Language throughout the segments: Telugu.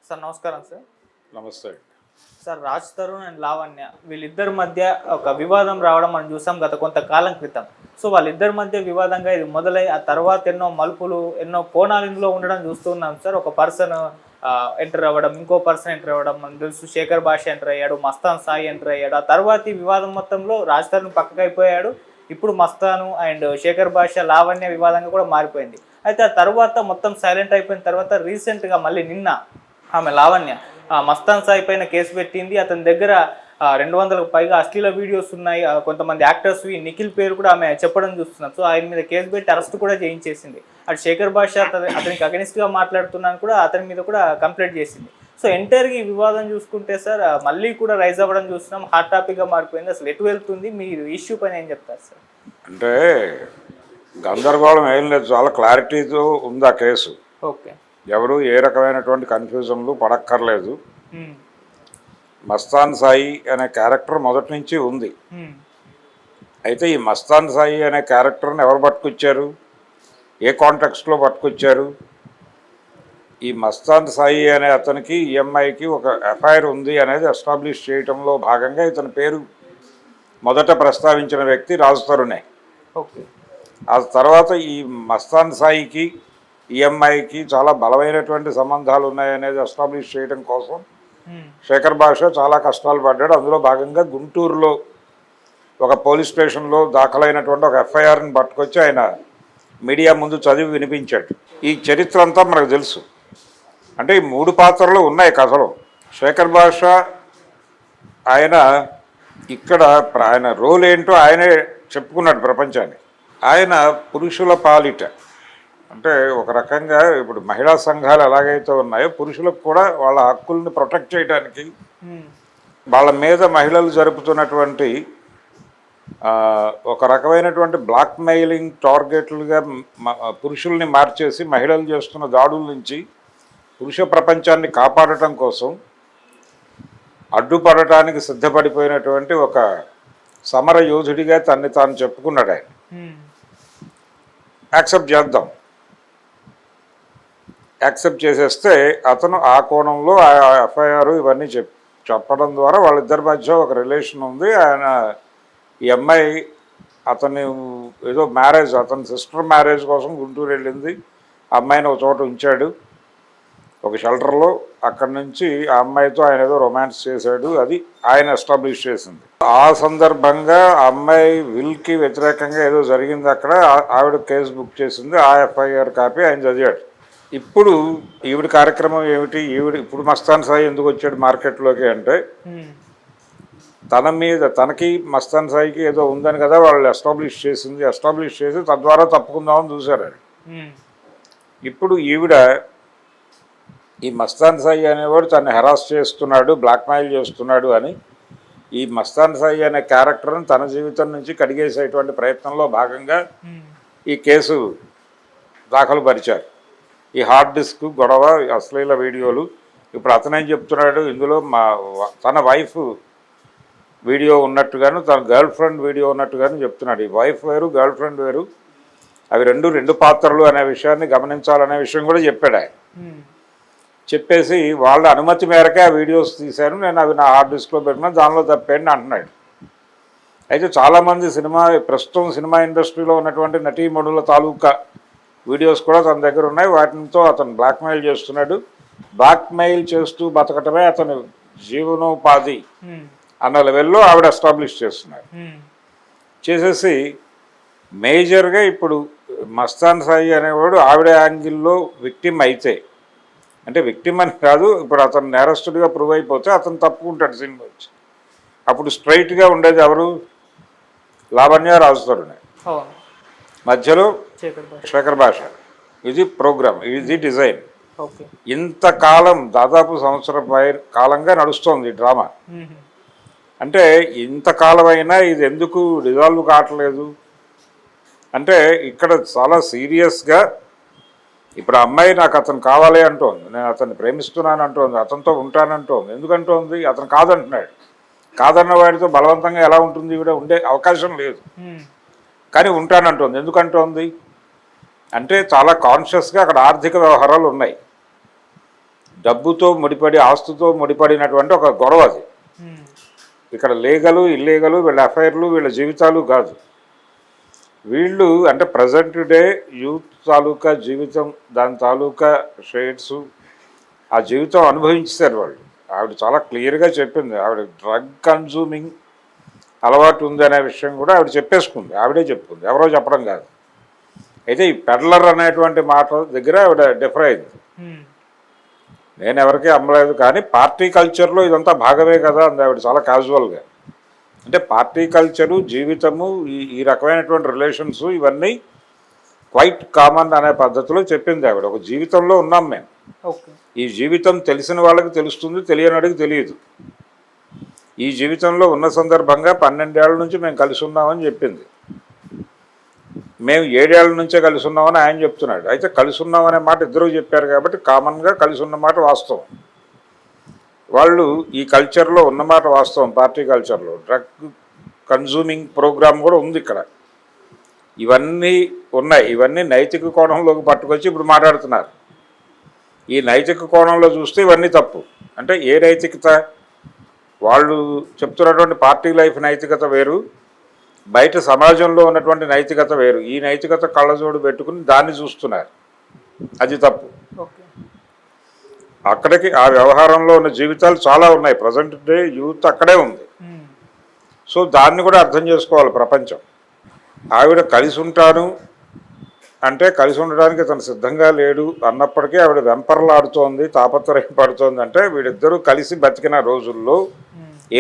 సార్ నమస్కారం సార్. నమస్తే. సార్ రాజ్ తరుణ్ అండ్ లావణ్య వీళ్ళిద్దరి మధ్య ఒక వివాదం రావడం మనం చూసాం గత కొంతకాలం క్రితం. సో వాళ్ళిద్దరి మధ్య వివాదంగా ఇది మొదలై ఆ తర్వాత ఎన్నో మలుపులు ఎన్నో కోణాలు ఇందులో ఉండడం చూస్తున్నాం సార్. ఒక పర్సన్ ఎంటర్ అవ్వడం, ఇంకో పర్సన్ ఎంటర్ అవ్వడం, మనకు తెలుసు శేఖర్ భాష ఎంటర్ అయ్యాడు, మస్తాన్ సాయి ఎంటర్ అయ్యాడు. ఆ తర్వాత ఈ వివాదం మొత్తంలో రాజ్ తరుణ్ పక్కకు అయిపోయాడు. ఇప్పుడు మస్తాను అండ్ శేఖర్ భాష లావణ్య వివాదంగా కూడా మారిపోయింది. అయితే ఆ తర్వాత మొత్తం సైలెంట్ అయిపోయిన తర్వాత రీసెంట్గా మళ్ళీ నిన్న ఆమె లావణ్య మస్తాన్ సాయి పైన కేసు పెట్టింది. అతని దగ్గర 200కు పైగా అశ్లీల వీడియోస్ ఉన్నాయి. కొంతమంది యాక్టర్స్ నిఖిల్ పేరు కూడా ఆమె చెప్పడం చూస్తున్నాం. సో ఆయన మీద కేసు పెట్టి అరెస్ట్ కూడా చేయించేసింది. అటు శేఖర్ భాష అతనికి అగెనిస్ట్గా మాట్లాడుతున్నాను కూడా అతని మీద కూడా కంప్లైంట్ చేసింది. సో ఎంటైర్గా ఈ వివాదం చూసుకుంటే సార్ మళ్ళీ కూడా రైజ్ అవ్వడం చూస్తున్నాం. హాట్ టాపిక్గా మారిపోయింది. అసలు ఎటు వెళ్తుంది? మీరు ఇష్యూ పైన ఏం చెప్తారు సార్? అంటే గందరగోళం ఏం లేదు, చాలా క్లారిటీతో ఉంది ఆ కేసు. ఓకే, ఎవరు ఏ రకమైనటువంటి కన్ఫ్యూజన్లు పడక్కర్లేదు. మస్తాన్ సాయి అనే క్యారెక్టర్ మొదటి నుంచి ఉంది. అయితే ఈ మస్తాన్ సాయి అనే క్యారెక్టర్ని ఎవరు పట్టుకొచ్చారు, ఏ కాంటెక్స్ట్లో పట్టుకొచ్చారు? ఈ మస్తాన్ సాయి అనే అతనికి ఈఎంఐకి ఒక ఎఫ్ఐఆర్ ఉంది అనేది ఎస్టాబ్లిష్ చేయడంలో భాగంగా ఇతని పేరు మొదట ప్రస్తావించిన వ్యక్తి రాజ్ తరుణే. ఓకే, ఆ తర్వాత ఈ మస్తాన్ సాయికి ఈఎంఐకి చాలా బలమైనటువంటి సంబంధాలు ఉన్నాయనేది ఎస్టాబ్లిష్ చేయడం కోసం శేఖర్ భాష చాలా కష్టాలు పడ్డాడు. అందులో భాగంగా గుంటూరులో ఒక పోలీస్ స్టేషన్లో దాఖలైనటువంటి ఒక ఎఫ్ఐఆర్ని పట్టుకొచ్చి ఆయన మీడియా ముందు చదివి వినిపించాడు. ఈ చరిత్ర అంతా మనకు తెలుసు. అంటే ఈ 3 పాత్రలు ఉన్నాయి కథలో. శేఖర్ భాష ఆయన ఇక్కడ ఆయన రోల్ ఏంటో ఆయనే చెప్పుకున్నాడు ప్రపంచాన్ని. ఆయన పురుషుల పాలిట, అంటే ఒక రకంగా ఇప్పుడు మహిళా సంఘాలు ఎలాగైతే ఉన్నాయో పురుషులకు కూడా వాళ్ళ హక్కుల్ని ప్రొటెక్ట్ చేయడానికి వాళ్ళ మీద మహిళలు జరుపుతున్నటువంటి ఒక రకమైనటువంటి బ్లాక్ మెయిలింగ్ టార్గెట్లుగా పురుషుల్ని మార్చేసి మహిళలు చేస్తున్న దాడుల నుంచి పురుష ప్రపంచాన్ని కాపాడటం కోసం అడ్డుపడటానికి సిద్ధపడిపోయినటువంటి ఒక సమర యోధుడిగా తన్ని తాను చెప్పుకున్నాడు ఆయన. యాక్సెప్ట్ చేద్దాం, యాక్సెప్ట్ చేసేస్తే అతను ఆ కోణంలో ఆ ఎఫ్ఐఆర్ ఇవన్నీ చెప్పడం ద్వారా వాళ్ళిద్దరి మధ్య ఒక రిలేషన్ ఉంది. ఆయన ఈ అమ్మాయి అతని ఏదో మ్యారేజ్, అతని సిస్టర్ మ్యారేజ్ కోసం గుంటూరు వెళ్ళింది. ఆ అమ్మాయిని ఒక చోట ఉంచాడు, ఒక షెల్టర్లో. అక్కడి నుంచి ఆ అమ్మాయితో ఆయన ఏదో రొమాన్స్ చేశాడు, అది ఆయన ఎస్టాబ్లిష్ చేసింది. ఆ సందర్భంగా ఆ అమ్మాయి విల్కి వ్యతిరేకంగా ఏదో జరిగింది అక్కడ. ఆవిడ కేసు బుక్ చేసింది. ఆ ఎఫ్ఐఆర్ కాపీ ఆయన చదివాడు. ఇప్పుడు ఈవిడ కార్యక్రమం ఏమిటి? ఇప్పుడు మస్తాన్ సాయి ఎందుకు వచ్చాడు మార్కెట్లోకి అంటే తన మీద తనకి మస్తాన్ సాయికి ఏదో ఉందని కదా వాళ్ళు ఎస్టాబ్లిష్ చేసింది. ఎస్టాబ్లిష్ చేసి తద్వారా తప్పుకుందామని చూశారు. ఇప్పుడు ఈవిడ ఈ మస్తాన్ సాయి అనేవాడు తను హెరాస్ చేస్తున్నాడు, బ్లాక్మెయిల్ చేస్తున్నాడు అని ఈ మస్తాన్ సాయి అనే క్యారెక్టర్ని తన జీవితం నుంచి కడిగేసేటువంటి ప్రయత్నంలో భాగంగా ఈ కేసు దాఖలు పరిచారు. ఈ హార్డ్ డిస్క్ గొడవ, అశ్లీల వీడియోలు. ఇప్పుడు అతనేం చెప్తున్నాడు, ఇందులో తన వైఫ్ వీడియో ఉన్నట్టుగాను తన గర్ల్ ఫ్రెండ్ వీడియో ఉన్నట్టుగాను చెప్తున్నాడు. ఈ వైఫ్ వేరు, గర్ల్ ఫ్రెండ్ వేరు, అవి రెండు పాత్రలు అనే విషయాన్ని గమనించాలనే విషయం కూడా చెప్పాడు ఆయన. చెప్పేసి వాళ్ళ అనుమతి మేరకే ఆ వీడియోస్ తీశాను, నేను అవి నా హార్డ్ డిస్క్లో పెట్టినా, దానిలో తప్పేంటి అంటున్నాడు. అయితే చాలామంది ప్రస్తుతం సినిమా ఇండస్ట్రీలో ఉన్నటువంటి నటీమణుల తాలూకా వీడియోస్ కూడా తన దగ్గర ఉన్నాయి. వాటితో అతను బ్లాక్మెయిల్ చేస్తున్నాడు. బ్లాక్మెయిల్ చేస్తూ బతకటమే అతను జీవనోపాధి అన్న లెవెల్లో ఆవిడ ఎస్టాబ్లిష్ చేస్తున్నాడు. చేసేసి మేజర్గా ఇప్పుడు మస్తాన్ సాయి అనేవాడు ఆవిడ యాంగిల్లో విక్టిమ్ అయితే, అంటే విక్టిమ్ అని కాదు, ఇప్పుడు అతను నేరస్తుడిగా ప్రూవ్ అయిపోతే అతను తప్పుకుంటాడు సినిమా వచ్చి. అప్పుడు స్ట్రైట్గా ఉండేది ఎవరు? లావణ్య, రాజ్ తరుణ్. మధ్యలో శేఖర్ భాష. ఇది ప్రోగ్రామ్, ఇది డిజైన్. ఇంతకాలం దాదాపు సంవత్సరం కాలంగా నడుస్తోంది ఈ డ్రామా. అంటే ఇంతకాలమైనా ఇది ఎందుకు రిజాల్వ్ కావట్లేదు అంటే ఇక్కడ చాలా సీరియస్గా ఇప్పుడు అమ్మాయి నాకు అతను కావాలి అంటోంది, నేను అతన్ని ప్రేమిస్తున్నాను అంటోంది, అతనితో ఉంటానంటోంది. ఎందుకంటోంది? అతను కాదంటున్నాడు. కాదన్న వాడితో బలవంతంగా ఎలా ఉంటుంది? ఈవిడ ఉండే అవకాశం లేదు, కానీ ఉంటానంటోంది. ఎందుకంటోంది? అంటే చాలా కాన్షియస్గా అక్కడ ఆర్థిక వ్యవహారాలు ఉన్నాయి. డబ్బుతో ముడిపడి ఆస్తుతో ముడిపడినటువంటి ఒక గొడవ అది. ఇక్కడ లీగలు ఇల్లీగలు వీళ్ళ అఫైర్లు వీళ్ళ జీవితాలు కాదు. వీళ్ళు అంటే ప్రజెంట్ డే యూత్ తాలూకా జీవితం, దాని తాలూకా షేడ్స్, ఆ జీవితం అనుభవించారు వాళ్ళు. ఆవిడ చాలా క్లియర్గా చెప్పింది. ఆవిడ డ్రగ్ కన్జ్యూమింగ్ అలవాటు ఉంది అనే విషయం కూడా ఆవిడ చెప్పేసుకుంది, ఆవిడే చెప్పుకుంది, ఎవరో చెప్పడం కాదు. అయితే ఈ పెడ్లర్ అనేటువంటి మాట దగ్గర ఆవిడ డిఫర్ అయింది. నేను ఎవరికీ అమ్మలేదు, కానీ పార్టీ కల్చర్లో ఇదంతా భాగమే కదా అంది ఆవిడ చాలా క్యాజువల్గా. అంటే పార్టీ కల్చరు, జీవితము, ఈ రకమైనటువంటి రిలేషన్స్ ఇవన్నీ క్వైట్ కామన్ అనే పద్ధతిలో చెప్పింది ఆవిడ. ఒక జీవితంలో ఉన్నాం మేము. ఈ జీవితం తెలిసిన వాళ్ళకి తెలుస్తుంది, తెలియనివాడికి తెలియదు. ఈ జీవితంలో ఉన్న సందర్భంగా 12 ఏళ్ల నుంచి మేము కలిసి ఉన్నామని చెప్పింది. మేము 7 ఏళ్ల నుంచే కలిసి ఉన్నామని ఆయన చెప్తున్నాడు. అయితే కలిసి ఉన్నామనే మాట ఇద్దరు చెప్పారు కాబట్టి కామన్గా కలిసి ఉన్న మాట వాస్తవం. వాళ్ళు ఈ కల్చర్లో ఉన్నమాట వాస్తవం. పార్టీ కల్చర్లో డ్రగ్ కన్జ్యూమింగ్ ప్రోగ్రామ్ కూడా ఉంది ఇక్కడ. ఇవన్నీ ఉన్నాయి. ఇవన్నీ నైతిక కోణంలోకి పట్టుకొచ్చి ఇప్పుడు మాట్లాడుతున్నారు. ఈ నైతిక కోణంలో చూస్తే ఇవన్నీ తప్పు. అంటే ఏ నైతికత? వాళ్ళు చెప్తున్నటువంటి పార్టీ లైఫ్ నైతికత వేరు, బయట సమాజంలో ఉన్నటువంటి నైతికత వేరు. ఈ నైతికత కళ్ళజోడు పెట్టుకుని దాన్ని చూస్తున్నారు, అది తప్పు. అక్కడికి ఆ వ్యవహారంలో ఉన్న జీవితాలు చాలా ఉన్నాయి. ప్రజెంట్ డే యూత్ అక్కడే ఉంది. సో దాన్ని కూడా అర్థం చేసుకోవాలి ప్రపంచం. ఆవిడ కలిసి ఉంటాను అంటే కలిసి ఉండడానికి తను సిద్ధంగా లేడు అన్నప్పటికీ ఆవిడ వెంపర్లాడుతోంది, తాపత్రయం పడుతోంది. అంటే వీళ్ళిద్దరూ కలిసి బతికిన రోజుల్లో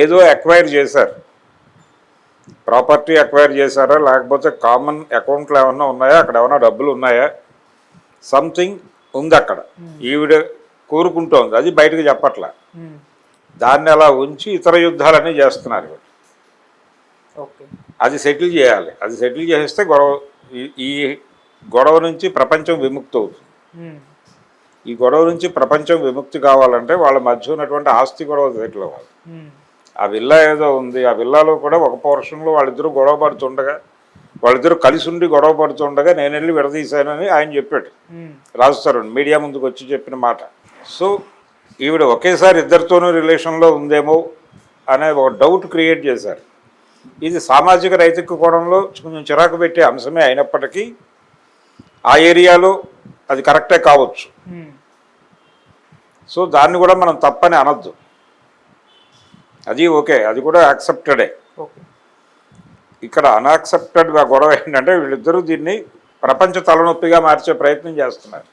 ఏదో అక్వైర్ చేశారు, ప్రాపర్టీ అక్వైర్ చేశారా, లేకపోతే కామన్ అకౌంట్లు ఏమన్నా ఉన్నాయా, అక్కడ ఏమన్నా డబ్బులు ఉన్నాయా, సంథింగ్ ఉంది అక్కడ. ఈవిడ కోరుకుంటోంది, అది బయటకు చెప్పట్లా. దాన్ని అలా ఉంచి ఇతర యుద్ధాలన్నీ చేస్తున్నారు. అది సెటిల్ చేయాలి. అది సెటిల్ చేస్తే గొడవ, ఈ గొడవ నుంచి ప్రపంచం విముక్తి అవుతుంది. ఈ గొడవ నుంచి ప్రపంచం విముక్తి కావాలంటే వాళ్ళ మధ్య ఉన్నటువంటి ఆస్తి గొడవ సెటిల్ అవ్వాలి. ఆ విల్లా ఏదో ఉంది, ఆ విల్లాలో కూడా ఒక పోర్షన్లో వాళ్ళిద్దరూ గొడవ పడుతుండగా, వాళ్ళిద్దరూ కలిసి ఉండి గొడవ పడుతుండగా నేను వెళ్ళి విడదీశానని ఆయన చెప్పాడు. రాజుతారు మీడియా ముందుకు వచ్చి చెప్పిన మాట. సో ఈవిడ ఒకేసారి ఇద్దరితోనూ రిలేషన్లో ఉందేమో అనే ఒక డౌట్ క్రియేట్ చేశారు. ఇది సామాజిక నైతిక కోణంలో కొంచెం చిరాకు పెట్టే అంశమే అయినప్పటికీ ఆ ఏరియాలో అది కరెక్టే కావచ్చు. సో దాన్ని కూడా మనం తప్పని అనొద్దు, అది ఓకే, అది కూడా యాక్సెప్టెడే. ఇక్కడ అన్యాక్సెప్టెడ్ గొడవ ఏంటంటే వీళ్ళిద్దరూ దీన్ని ప్రపంచ తలనొప్పిగా మార్చే ప్రయత్నం చేస్తున్నారు.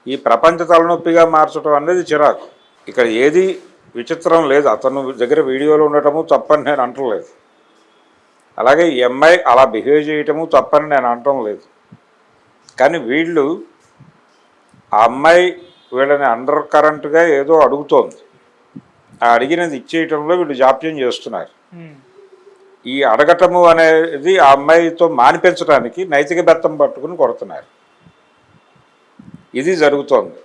ఈ ప్రపంచ తలనొప్పిగా మార్చడం అనేది చిరాకు. ఇక్కడ ఏది విచిత్రం లేదు. అతను దగ్గర వీడియోలో ఉండటము తప్పని నేను అంటలేదు, అలాగే ఈ అమ్మాయి అలా బిహేవ్ చేయటము తప్పని నేను అనటం లేదు. కానీ వీళ్ళు, ఆ అమ్మాయి వీళ్ళని అండర్ కరెంట్గా ఏదో అడుగుతోంది, ఆ అడిగినది ఇచ్చేయటంలో వీళ్ళు జాప్యం చేస్తున్నారు. ఈ అడగటము అనేది ఆ అమ్మాయితో మానిపించడానికి నైతిక బెత్తం పట్టుకుని కొడుతున్నారు. ఇది జరుగుతోంది.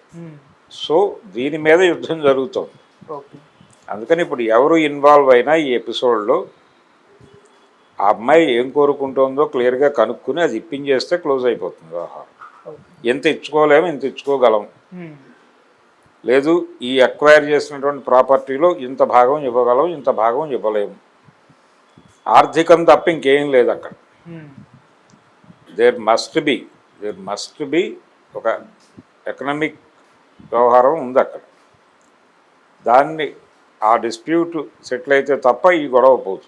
సో దీని మీద యుద్ధం జరుగుతోంది. అందుకని ఇప్పుడు ఎవరు ఇన్వాల్వ్ అయినా ఈ ఎపిసోడ్లో ఆ అమ్మాయి ఏం కోరుకుంటుందో క్లియర్గా కనుక్కుని అది ఇప్పించేస్తే క్లోజ్ అయిపోతుంది వ్యవహారం. ఎంత ఇచ్చుకోలేము, ఇంత ఇచ్చుకోగలం, లేదు ఈ అక్వైర్ చేసినటువంటి ప్రాపర్టీలో ఇంత భాగం ఇవ్వగలం, ఇంత భాగం ఇవ్వలేము, ఆర్థికం తప్ప ఇంకేం లేదు అక్కడ. దేర్ మస్ట్ బి ఒక ఎకనామిక్ వ్యవహారం ఉంది అక్కడ. దాన్ని ఆ డిస్ప్యూట్ సెటిల్ అయితే తప్ప ఈ గొడవ పోదు.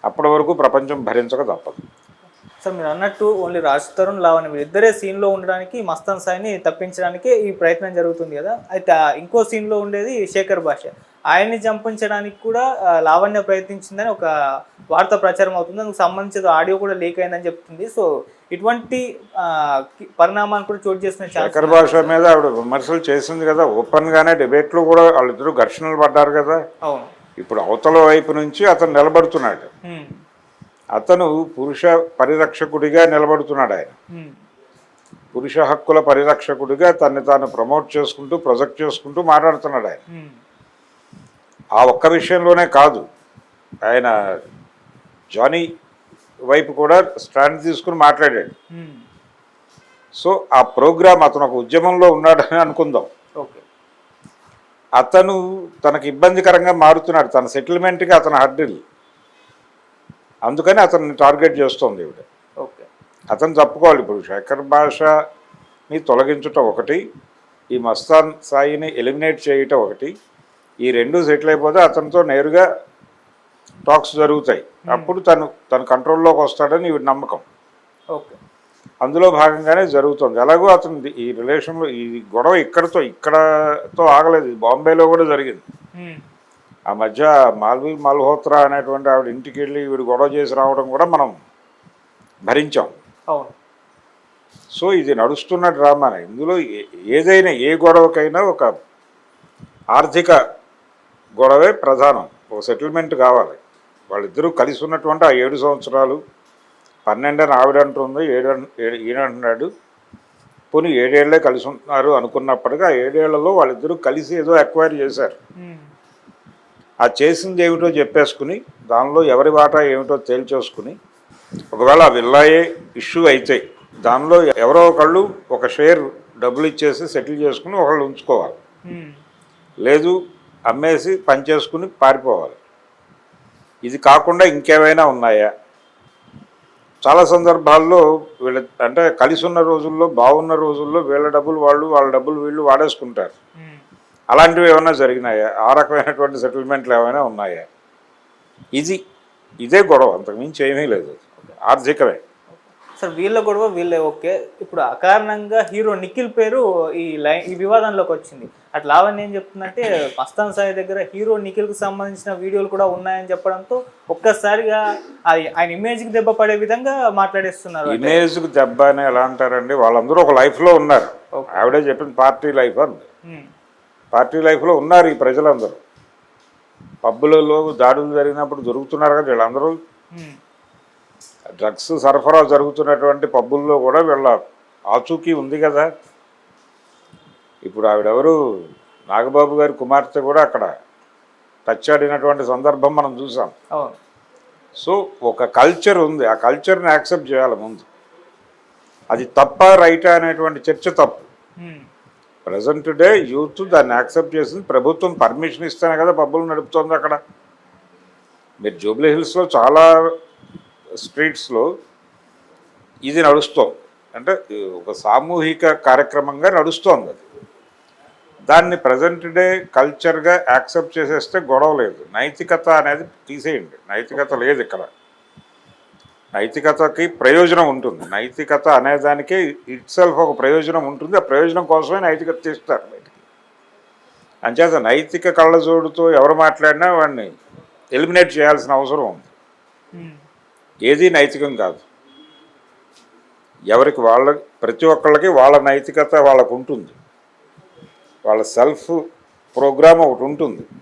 అప్పటి వరకు ప్రపంచం భరించక తప్పదు. సార్ మీరు అన్నట్టు ఓన్లీ రాజ్ తరుణ్, లావణ్య వీళ్ళిద్దరే సీన్లో ఉండడానికి, మస్తాన్ సాయిని తప్పించడానికి ఈ ప్రయత్నం జరుగుతుంది కదా. అయితే ఇంకో సీన్లో ఉండేది శేఖర్ భాష, ఆయన్ని చంపించడానికి కూడా లావణ్య ప్రయత్నించిందని ఒక వార్త ప్రచారం అవుతుంది. దానికి సంబంధించిన ఆడియో కూడా లీక్ అయిందని చెప్తుంది. సో ఇటువంటి పరిణామాన్ని కూడా చోటు చేసుకునే శేఖర్ భాష మీద ఆవిడ విమర్శలు చేసింది కదా, ఓపెన్గానే డిబేట్లో కూడా వాళ్ళిద్దరూ ఘర్షణలు పడ్డారు కదా. అవును. ఇప్పుడు అవతల వైపు నుంచి అతను నిలబడుతున్నాడు, అతను పురుష పరిరక్షకుడిగా నిలబడుతున్నాడు. ఆయన పురుష హక్కుల పరిరక్షకుడిగా తన్ని తాను ప్రమోట్ చేసుకుంటూ ప్రొజెక్ట్ చేసుకుంటూ మాట్లాడుతున్నాడు. ఆయన ఆ ఒక్క విషయంలోనే కాదు, ఆయన జానీ వైపు కూడా స్టాండ్ తీసుకుని మాట్లాడాడు. సో ఆ ప్రోగ్రామ్, అతను ఒక ఉద్యమంలో ఉన్నాడని అనుకుందాం. అతను తనకు ఇబ్బందికరంగా మారుతున్నాడు, తన సెటిల్మెంట్కి అతను హర్డిల్, అందుకని అతన్ని టార్గెట్ చేస్తోంది ఈవిడ. ఓకే. అతను తప్పుకోవాలి. ఇప్పుడు శేఖర్ భాషని తొలగించటం ఒకటి, ఈ మస్తాన్ సాయిని ఎలిమినేట్ చేయటం ఒకటి, ఈ రెండు సెటిల్ అయిపోతే అతనితో నేరుగా టాక్స్ జరుగుతాయి. అప్పుడు తన కంట్రోల్లోకి వస్తాడని ఈవిడ నమ్మకం. ఓకే. అందులో భాగంగానే జరుగుతుంది. ఎలాగో అతను ఈ రిలేషన్లో ఈ గొడవ ఇక్కడతో ఆగలేదు, ఇది బాంబేలో కూడా జరిగింది. ఆ మధ్య మాల్వి మల్హోత్రా అనేటువంటి ఆవిడ ఇంటికి వెళ్ళి వీడు గొడవ చేసి రావడం కూడా మనం భరించాం. అవును. సో ఇది నడుస్తున్న డ్రామానే. ఇందులో ఏదైనా ఏ గొడవకైనా ఒక ఆర్థిక గొడవే ప్రధానం. ఒక సెటిల్మెంట్ కావాలి. వాళ్ళిద్దరూ కలిసి ఉన్నటువంటి ఆ 7 సంవత్సరాలు, 12 అని ఆవిడ అంటుంది, 7 ఈయన అంటున్నాడు. పోనీ 7 ఏళ్లే కలిసి ఉంటున్నారు అనుకున్నప్పటికీ ఆ 7 ఏళ్లలో వాళ్ళిద్దరూ కలిసి ఏదో ఎక్వైర్ చేశారు. ఆ చేసింది ఏమిటో చెప్పేసుకుని దానిలో ఎవరి వాటా ఏమిటో తేల్చేసుకుని, ఒకవేళ ఆ విల్లాయే ఇష్యూ అయితే దానిలో ఎవరో ఒకళ్ళు ఒక షేర్ డబ్బులు ఇచ్చేసి సెటిల్ చేసుకుని ఒకళ్ళు ఉంచుకోవాలి, లేదు అమ్మేసి పనిచేసుకుని పారిపోవాలి. ఇది కాకుండా ఇంకేమైనా ఉన్నాయా? చాలా సందర్భాల్లో వీళ్ళ అంటే కలిసి ఉన్న రోజుల్లో, బాగున్న రోజుల్లో వీళ్ళ డబ్బులు వాళ్ళు, వాళ్ళ డబ్బులు వీళ్ళు వాడేసుకుంటారు. అలాంటివి ఏమైనా జరిగినాయా? ఆ రకమైనటువంటి సెటిల్మెంట్లు ఏమైనా ఉన్నాయా? ఇదే గొడవ, అంతకుమించి ఏమీ లేదు. ఆర్థికమే. సార్ వీళ్ళ గొడవ వీళ్ళే. ఓకే. ఇప్పుడు అకారణంగా హీరో నిఖిల్ పేరు ఈ వివాదంలోకి వచ్చింది. అట్లా లావణ్య ఏం చెప్తుందంటే మస్తాన్ సాయి దగ్గర హీరో నిఖిల్కి సంబంధించిన వీడియోలు కూడా ఉన్నాయని చెప్పడంతో ఒక్కసారిగా ఆయన ఇమేజ్కి దెబ్బ పడే విధంగా మాట్లాడేస్తున్నారు. ఇమేజ్కి దెబ్బ అని ఎలా అంటారండి? వాళ్ళందరూ ఒక లైఫ్లో ఉన్నారు. ఆవిడే చెప్పింది పార్టీ లైఫ్ అంది. పార్టీ లైఫ్లో ఉన్నారు ఈ ప్రజలందరూ. పబ్బులలో దాడులు జరిగినప్పుడు దొరుకుతున్నారు కదా వీళ్ళందరూ. డ్రగ్స్ సరఫరా జరుగుతున్నటువంటి పబ్బుల్లో కూడా వీళ్ళ ఆచూకీ ఉంది కదా. ఇప్పుడు ఆవిడెవరు, నాగబాబు గారి కుమార్తె కూడా అక్కడ టచ్చాడినటువంటి సందర్భం మనం చూసాం. సో ఒక కల్చర్ ఉంది, ఆ కల్చర్ని యాక్సెప్ట్ చేయాలి ముందు. అది తప్ప రైటా అనేటువంటి చర్చ తప్పు. ప్రజెంట్ డే యూత్ దాన్ని యాక్సెప్ట్ చేసింది. ప్రభుత్వం పర్మిషన్ ఇస్తేనే కదా పబ్బులు నడుపుతోంది అక్కడ. మీరు జూబ్లీ హిల్స్లో చాలా స్ట్రీట్స్లో ఇది నడుస్తోంది. అంటే ఒక సామూహిక కార్యక్రమంగా నడుస్తోంది అది. దాన్ని ప్రజెంట్ డే కల్చర్గా యాక్సెప్ట్ చేసేస్తే గొడవ లేదు. నైతికత అనేది తీసేయండి, నైతికత లేదు ఇక్కడ. నైతికతకి ప్రయోజనం ఉంటుంది. నైతికత అనేదానికి ఇట్సెల్ఫ్ ఒక ప్రయోజనం ఉంటుంది. ఆ ప్రయోజనం కోసమే నైతికత తీస్తారు బయటికి. అంచేత నైతిక కళ్ళజోడుతో ఎవరు మాట్లాడినా వాడిని ఎలిమినేట్ చేయాల్సిన అవసరం ఉంది. ఏది నైతికం కాదు. ఎవరికి ప్రతి ఒక్కళ్ళకి వాళ్ళ నైతికత వాళ్ళకు ఉంటుంది. వాళ్ళ సెల్ఫ్ ప్రోగ్రామ్ ఒకటి ఉంటుంది.